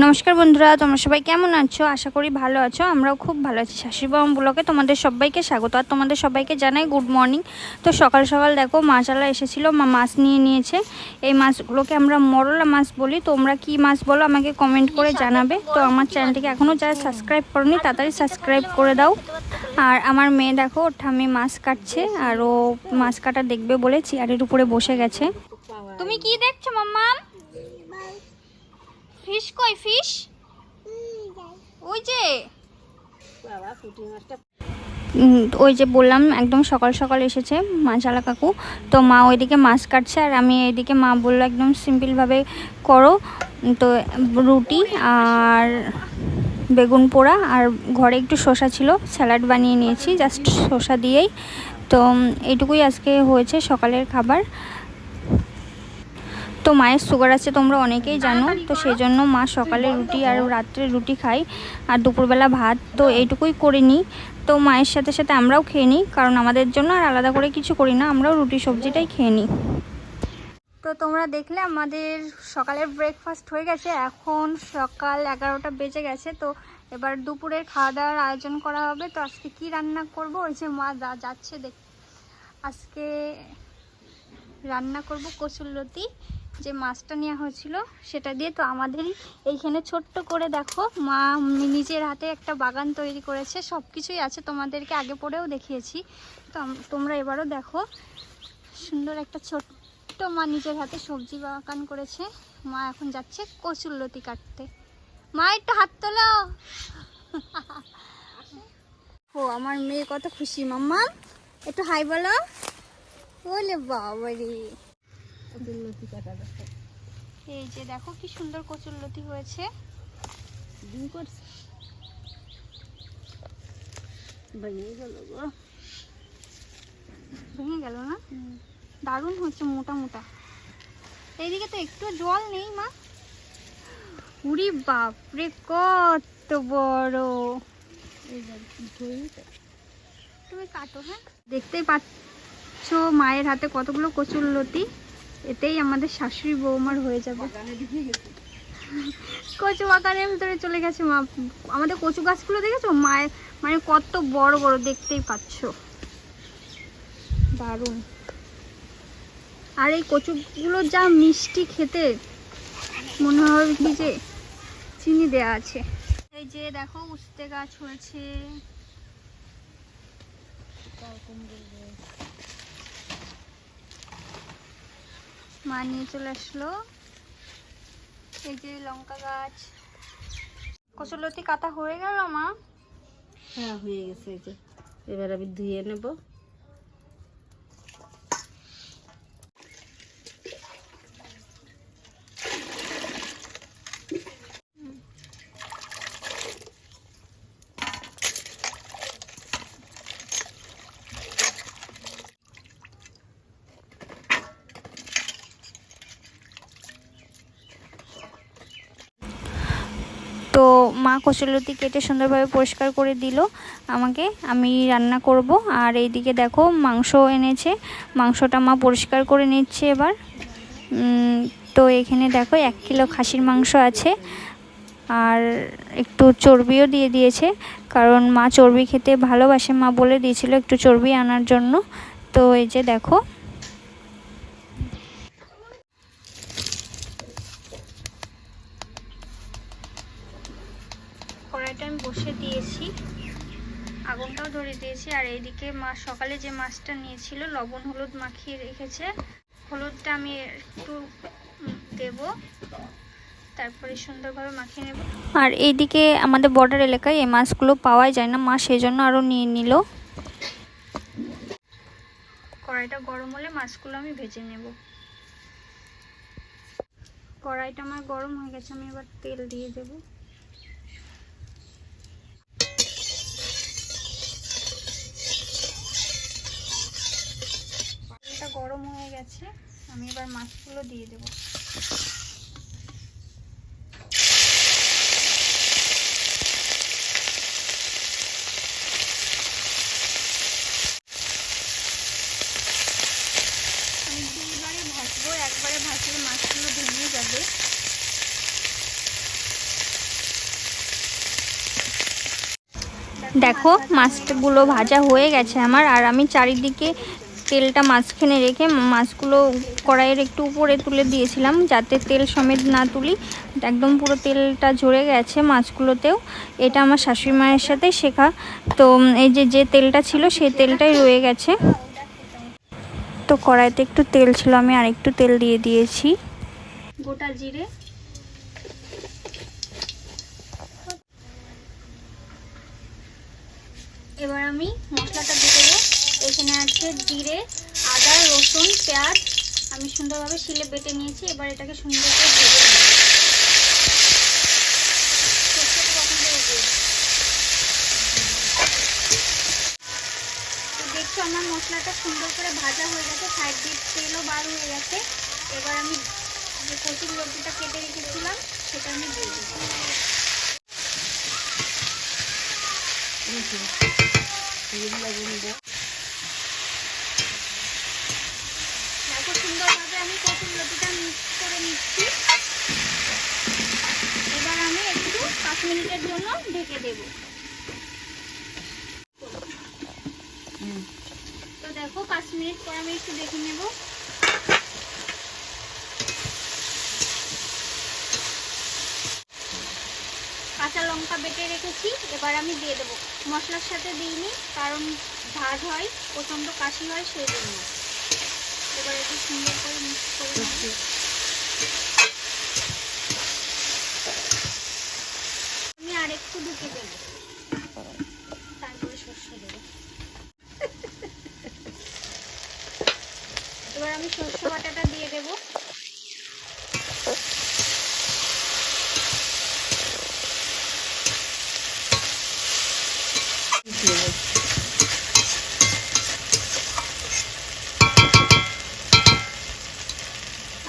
নমস্কার বন্ধুরা, তোমরা সবাই কেমন আছো? আশা করি ভালো আছো। আমরাও খুব ভালো আছি। শাশুড়ি বাবা ব্লগে তোমাদের সবাইকে স্বাগত। আর তোমাদের সবাইকে জানাই গুড মর্নিং। তো সকাল সকাল দেখো মাছালা এসেছিলো, মা মাছ নিয়ে নিয়েছে। এই মাছগুলোকে আমরা মরলা মাছ বলি। তোমরা কি মাছ বলো আমাকে কমেন্ট করে জানাবে। তো আমার চ্যানেলটিকে এখনও যারা সাবস্ক্রাইব করনি তাড়াতাড়ি সাবস্ক্রাইব করে দাও। আর আমার মেয়ে দেখো ওর ঠাম্মি মাছ কাটছে, আর ও মাছ কাটা দেখবে বলে চেয়ারের উপরে বসে গেছে। তুমি কি দেখছো মাম্মা? ফিশ কই? ফিশ ওই যে ওই যে বললাম একদম সকাল সকাল এসেছে মাছালা কাকু। তো মা ওইদিকে মাছ কাটছে আর আমি এইদিকে, মা বললো একদম সিম্পলভাবে করো। তো রুটি আর বেগুন পোড়া আর ঘরে একটু শসা ছিল, স্যালাড বানিয়ে নিয়েছি জাস্ট শসা দিয়েই। তো এইটুকুই আজকে হয়েছে সকালের খাবার। তো মায়ের সুগার আছে তোমরা অনেকেই জানো, তো সেই জন্য মা সকালে রুটি আর রাত্রে রুটি খাই আর দুপুরবেলা ভাত। তো এইটুকুই করে নিই। তো মায়ের সাথে সাথে আমরাও খেয়ে নিই, কারণ আমাদের জন্য আর আলাদা করে কিছু করি না, আমরাও রুটি সবজিটাই খেয়ে নিই। তো তোমরা দেখলে আমাদের সকালের ব্রেকফাস্ট হয়ে গেছে। এখন সকাল 11টা বেজে গেছে। তো এবার দুপুরের খাওয়া দাওয়ার আয়োজন করা হবে। তো আজকে কি রান্না করব, ওই যে মা যাচ্ছে দেখ। আজকে রান্না করব কচুরলতি, যে মাছটা নেওয়া হয়েছিল সেটা দিয়ে। তো আমাদেরই এইখানে ছোট্ট করে দেখো মা নিজের হাতে একটা বাগান তৈরি করেছে, সব কিছুই আছে, তোমাদেরকে আগে পরেও দেখিয়েছি। তো তোমরা এবারও দেখো, সুন্দর একটা ছোট্ট মা নিজের হাতে সবজি বাগান করেছে। মা এখন যাচ্ছে কচুরলতি কাটতে। মা একটু হাত তোলো। ও আমার মেয়ে কত খুশি। মাম্মা একটু হাই বলো। বলে বাবারে, এই যে দেখো কি সুন্দর কচুরলতি হয়েছে। ভেঙে গেল না? দারুণ হচ্ছে, মোটা মোটা। এইদিকে তো একটু জল নেই মা। উরি বাপরে কত বড়। তুমি কাটো। হ্যাঁ, দেখতেই পাচ্ছ মায়ের হাতে কতগুলো কচুরলতি। এতেই আমাদের শাশুড়ি বৌমার হয়ে যাবে। কচু বাগানের ভিতরে চলে গেছে মা। আমাদের কচু গাছগুলো দেখেছো মায়ের, মানে কত বড় বড়, দেখতেই পাচ্ছ, দারুণ। আর এই কচুগুলো যা মিষ্টি খেতে, মনে হয় কি যে চিনি দেয়া আছে। এই যে দেখো উস্তে গাছ হয়েছে। মা নিয়ে চলে আসলো। এই যে লঙ্কা গাছ। কচুরলতি কাটা হয়ে গেল মা? হ্যাঁ হয়ে গেছে। এই যে এবার আমি ধুয়ে নেব। তো মা কচুরলতি কেটে সুন্দরভাবে পরিষ্কার করে দিল আমাকে, আমি রান্না করব। আর এইদিকে দেখো মাংস এনেছে, মাংসটা মা পরিষ্কার করে নিচ্ছে এবার। তো এখানে দেখো 1 কিলো খাসির মাংস আছে, আর একটু চর্বিও দিয়ে দিয়েছে, কারণ মা চর্বি খেতে ভালোবাসে, মা বলে দিয়েছিল একটু চর্বি আনার জন্য। তো এই যে দেখো কড়াইটা আমি বসে দিয়েছি, আগুনটাও ধরে দিয়েছি। আর এইদিকে মা সকালে যে মাছটা নিয়েছিল লবণ হলুদ মাখিয়ে রেখেছে, হলুদটা আমি একটু দেব, তারপরে সুন্দরভাবে মাখিয়ে নেব। আর এইদিকে আমাদের বর্ডার এলাকায় এই মাছগুলো পাওয়াই যায় না, মা সেই জন্য আরও নিয়ে নিল। কড়াইটা গরম হলে মাছগুলো আমি ভেজে নেব। কড়াইটা আমার গরম হয়ে গেছে, আমি এবার তেল দিয়ে দেব। তেলটা গরম হয়ে গেছে, আমি এবার মাছগুলো দিয়ে দেব। একবারে ভাজলে মাছগুলো ভেঙে যাবে। দেখো মাছগুলো ভাজা হয়ে গেছে আমার, আর আমি চারিদিকে তেলটা মাঝখানে রেখে মাছগুলো কড়াইয়ের একটু উপরে তুলে দিয়েছিলাম যাতে তেল সমেত না তুলি। একদম পুরো তেলটা ঝরে গেছে মাছগুলোতেও। এটা আমার শাশুড়ি মায়ের সাথে শেখা। তো এই যে তেলটা ছিল সেই তেলটাই রয়ে গেছে। তো কড়াইতে একটু তেল ছিল, আমি আরেকটু তেল দিয়ে দিয়েছি। গোটা জিরে, এবার আমি মশলাটা দিয়ে দেবো। এখানে আছে জিরে, আদা, রসুন, পেঁয়াজ আমি সুন্দরভাবে শিলে বেটে নিয়েছি। এবার এটাকে সুন্দর করে ভেজে নেব। তো দেখছো আমার মশলাটা সুন্দর করে ভাজা হয়ে গেছে, সাইড দিয়ে তেলও বার হয়ে গেছে। এবার আমি যে কচুর লতিটা কেটে রেখেছিলাম সেটা আমি দিয়ে দেবো। দেখো সুন্দরভাবে আমি কচুর লতিটা মিক্স করে নিচ্ছি। এবার আমি একটু 5 মিনিটের জন্য ঢেকে দেব। তো দেখো 5 মিনিট পর আমি একটু দেখে নেব। কাঁচা লঙ্কা বেটে রেখেছি, এবার আমি দিয়ে দেবো। মশলার সাথে দিইনি কারণ ঝাঁঝ হয়, প্রচণ্ড কাশি হয় সেই জন্য। এবার একটু সুন্দর করে মিক্স করে নেব। আমি আর একটু ঢুকে দেবো, তারপরে সর্ষে দেবো। এবার আমি সর্ষে বাটাটা দিয়ে দেবো।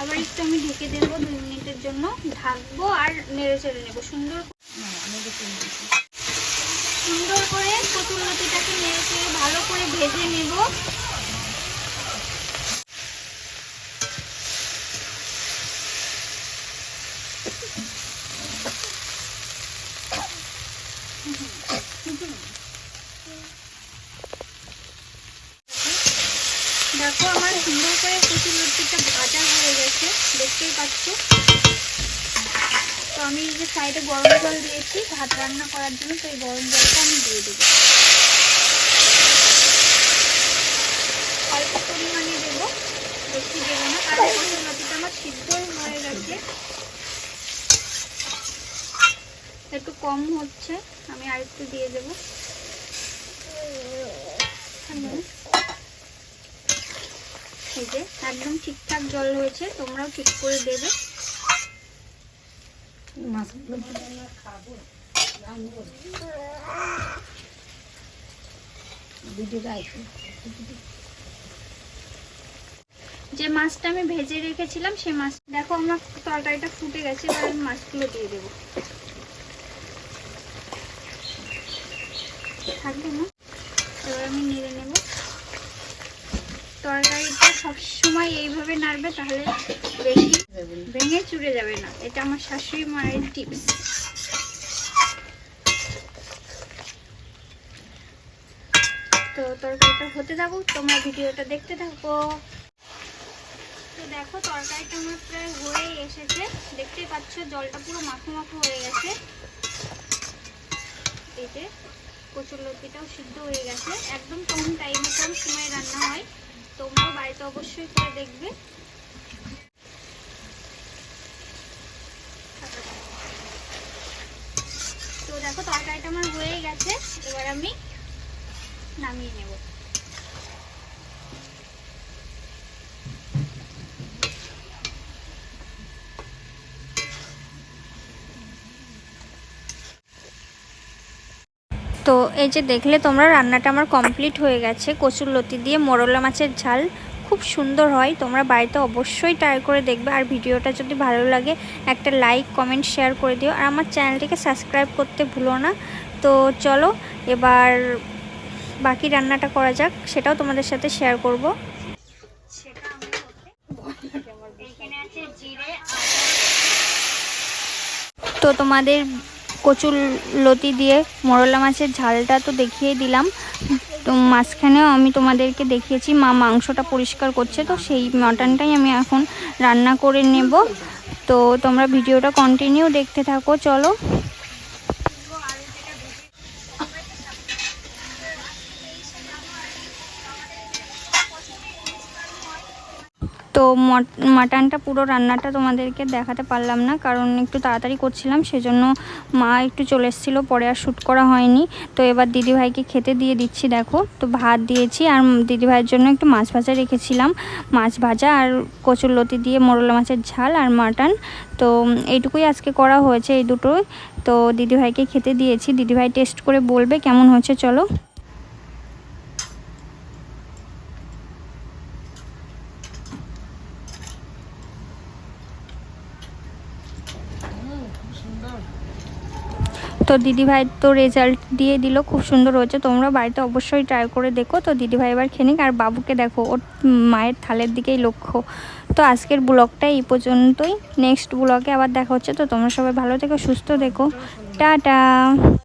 আবার একটু আমি ঢেকে দেবো 2 মিনিটের জন্য, ঢাকবো আর নেড়ে চেড়ে নেবো সুন্দর করে। কচুর লতিটাকে নেড়ে চেড়ে ভালো করে ভেজে নেব। দেখো আমার সুন্দর করে কচুর লতিটা ভাজা হয়ে গেছে, দেখতেই পাচ্ছ। তো আমি এই যে সাইডে গরম জল দিয়েছি ভাত রান্না করার জন্য, তো এই গরম জলটা আমি দিয়ে দেবো। অল্প পরিমাণে দেবো, বেশি দেবো না কারণ কচুর লতিটা আমার সিদ্ধ হয়ে গেছে। একটু কম হচ্ছে, আমি আর একটু দিয়ে দেবো। এই যে একদম ঠিকঠাক জল হয়েছে, তোমরাও ঠিক করে দেবে। যে মাছটা আমি ভেজে রেখেছিলাম সেই মাছ, দেখো আমার তরকারিটা ফুটে গেছে। এবার আমি মাছগুলো দিয়ে দেবো। থাকবে না, এবার আমি নেড়ে নেব। তরকারিটা সবসময় এইভাবে নাড়বে, তাহলে বেশি ভেঙে চুড়ে যাবে না। এটা আমার শাশুড়ি মায়ের টিপস। তো তরকারিটা হতে থাকো, তোমরা ভিডিওটা দেখতে থাকো। তো দেখো তরকারিটা আমার প্রায় হয়ে এসেছে, দেখতেই পাচ্ছ জলটা পুরো মাখো মাখো হয়ে গেছে। এই যে কচুর লতিটাও সিদ্ধ হয়ে গেছে। একদম কম টাইমে কম সময়ে রান্না হয়, তোমরাও বাড়িতে অবশ্যই করে দেখবে। তো দেখো তরকারিটা আমার হয়ে গেছে, এবার আমি নামিয়ে নেব। তো এই যে দেখলে তোমরা রান্নাটা আমার কমপ্লিট হয়ে গেছে। কচুর লতি দিয়ে মোরলা মাছের ঝাল খুব সুন্দর হয়, তোমরা বাড়িতে অবশ্যই ট্রাই করে দেখবে। আর ভিডিওটা যদি ভালো লাগে একটা লাইক কমেন্ট শেয়ার করে দিও, আর আমার চ্যানেলটিকে সাবস্ক্রাইব করতে ভুলো না। তো চলো এবার বাকি রান্নাটা করা যাক, সেটাও তোমাদের সাথে শেয়ার করব। তো তোমাদের কচুর লতি দিয়ে মোরলা মাছের ঝালটা তো দেখিয়ে দিলাম, তো মাঝখানেও আমি তোমাদেরকে দেখিয়েছি মা মাংসটা পরিষ্কার করছে, তো সেই মাটনটাই আমি এখন রান্না করে নেব। তো তোমরা ভিডিওটা কন্টিনিউ দেখতে থাকো, চলো। তো মাটনটা পুরো রান্নাটা তোমাদেরকে দেখাতে পারলাম না, কারণ একটু তাড়াতাড়ি করছিলাম, সেজন্য মা একটু চলে এসেছিলো, পরে আর শ্যুট করা হয়নি। তো এবার দিদিভাইকে খেতে দিয়ে দিচ্ছি। দেখো, তো ভাত দিয়েছি আর দিদিভাইয়ের জন্য একটু মাছ ভাজা রেখেছিলাম, মাছ ভাজা আর কচুর লতি দিয়ে মোরলা মাছের ঝাল আর মাটন। তো এইটুকুই আজকে করা হয়েছে, এই দুটোই। তো দিদিভাইকে খেতে দিয়েছি, দিদিভাই টেস্ট করে বলবে কেমন হয়েছে, চলো। তো দিদিভাই তো রেজাল্ট দিয়ে দিল, খুব সুন্দর হয়েছে। তোমরা বাড়িতে অবশ্যই ট্রাই করে দেখো। তো দিদিভাই এবার খেয়ে নিক, আর বাবুকে দেখো ওর মায়ের থালের দিকেই লক্ষ্য। তো আজকের ব্লগটা এই পর্যন্তই, নেক্সট ব্লগে আবার দেখা হচ্ছে। তো তোমরা সবাই ভালো থেকো, সুস্থ থেকো, টাটা।